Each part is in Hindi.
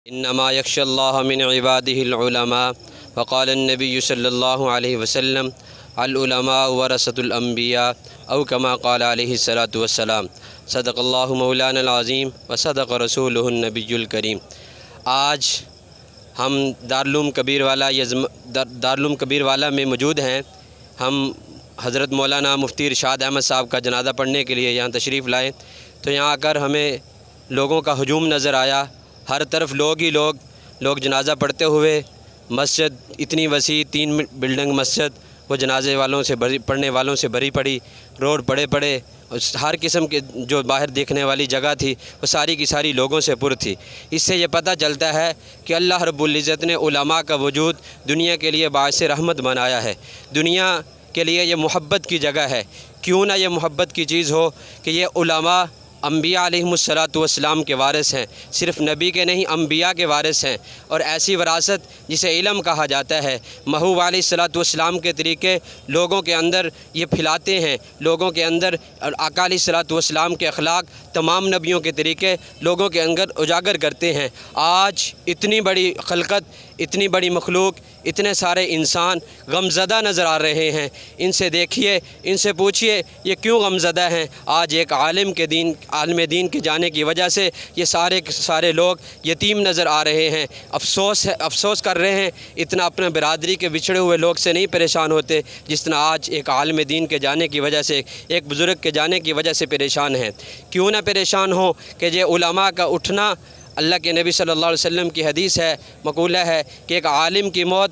इन्नमा यख्शल्लाह मिन इबादिहिल उलमा फ़क़ाल नबी सल्लल्लाहु अलैहि वसल्लम अल उलमा वरसतुल अंबिया औ कमा क़ाल अलैहिस्सलातु वस्सलाम सदक़ल्लाहु मौलाना अज़ीम व सदक़ रसूलुहुन नबियुल करीम। आज हम दारुल उलूम कबीरवाला में मौजूद हैं। हम हज़रत मौलाना मुफ्ती इरशाद अहमद साहब का जनाज़ा पढ़ने के लिए यहाँ तशरीफ़ लाए तो यहाँ आकर हमें लोगों का हजूम नज़र आया। हर तरफ लोग ही लोग जनाज़ा पढ़ते हुए। मस्जिद इतनी वसी 3 बिल्डिंग मस्जिद वो जनाजे वालों से भरी, पढ़ने वालों से भरी पड़ी। रोड पड़े हर किस्म के जो बाहर देखने वाली जगह थी वो सारी की सारी लोगों से पुर थी। इससे ये पता चलता है कि अल्लाह रब्बुल इज़्ज़त ने उलमा का वजूद दुनिया के लिए बाइस रहमत बनाया है। दुनिया के लिए ये मोहब्बत की जगह है। क्यों ना ये मोहब्बत की चीज़ हो कि ये उलमा अम्बिया अलैहिमुस्सलातु वस्सलाम के वारिस हैं। सिर्फ़ नबी के नहीं, अम्बिया के वारिस हैं। और ऐसी विरासत जिसे इल्म कहा जाता है, महबूब अलैहिस्सलातु वस्सलाम के तरीके लोगों के अंदर ये फैलाते हैं। लोगों के अंदर आका अलैहिस्सलातु वस्सलाम के अखलाक, तमाम नबियों के तरीके लोगों के अंदर उजागर करते हैं। आज इतनी बड़ी खलकत, इतनी बड़ी मखलूक, इतने सारे इंसान गमज़दा नज़र आ रहे हैं। इनसे देखिए, इनसे पूछिए ये क्यों गमज़दा हैं। आज एक आलिम दीन के जाने की वजह से ये सारे लोग यतीम नज़र आ रहे हैं। अफसोस कर रहे हैं। इतना अपने बिरादरी के बिछड़े हुए लोग से नहीं परेशान होते जितना आज एक आलिम दीन के जाने की वजह से, एक बुज़ुर्ग के जाने की वजह से परेशान हैं। क्यों ना परेशान हो कि ये उलमा का उठना, अल्लाह के नबी सल्लल्लाहु अलैहि वसल्लम की हदीस है, मक़ूला है कि एक आलिम की मौत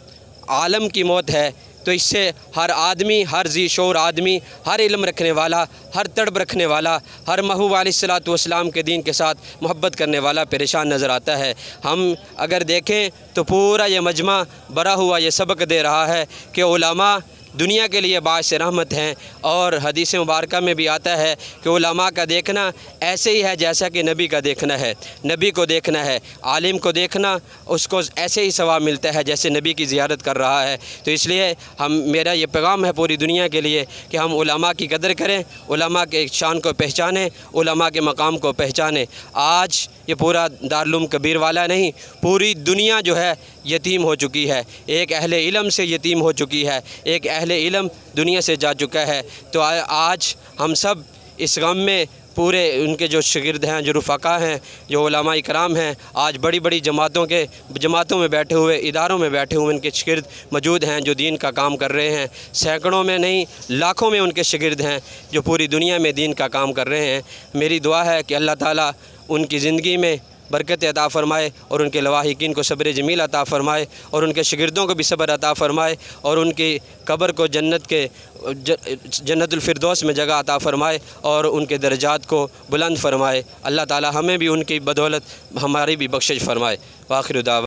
आलम की मौत है। तो इससे हर आदमी, हर जी शोर आदमी, हर इल्म रखने वाला, हर तड़ब रखने वाला, हर महबूब अलैहिस्सलातु वस्सलाम के दीन के साथ मोहब्बत करने वाला परेशान नज़र आता है। हम अगर देखें तो पूरा ये मजमा बरा हुआ ये सबक दे रहा है कि उलमा दुनिया के लिए बाइस रहमत हैं। और हदीस मुबारक में भी आता है कि उलमा का देखना ऐसे ही है जैसा कि नबी का देखना है। नबी को देखना है, आलिम को देखना, उसको ऐसे ही सवाब मिलता है जैसे नबी की ज़ियारत कर रहा है। तो इसलिए मेरा ये पैगाम है पूरी दुनिया के लिए कि हम उलमा की कदर करें, उलमा के शान को पहचानें, उलमा के मकाम को पहचानें। आज ये पूरा दारुल उलूम कबीरवाला नहीं, पूरी दुनिया जो है यतीम हो चुकी है। एक अहले इल्म से यतीम हो चुकी है, एक अहले इल्म दुनिया से जा चुका है। तो आज हम सब इस गम में पूरे उनके जो शागिर्द हैं, जो रुफ़क़ा हैं, जो उलमा इकराम हैं, आज बड़ी बड़ी जमातों में बैठे हुए, इदारों में बैठे हुए उनके शागिर्द मौजूद हैं जो दीन का काम कर रहे हैं। सैकड़ों में नहीं, लाखों में उनके शागिर्द हैं जो पूरी दुनिया में दीन का काम कर रहे हैं। मेरी दुआ है कि अल्लाह ताला उनकी ज़िंदगी में बरकत अता फ़रमाए और उनके लवाहिकीन को सब्र जमील अता फ़रमाए और उनके शागिर्दों को भी सब्र अता फ़रमाए और उनकी कब्र को जन्नतुल फिरदौस में जगह अता फ़रमाए और उनके दर्जात को बुलंद फ़रमाए। अल्लाह ताला हमें भी उनकी बदौलत हमारी भी बख्शिश फ़रमाए। आखिर दावा।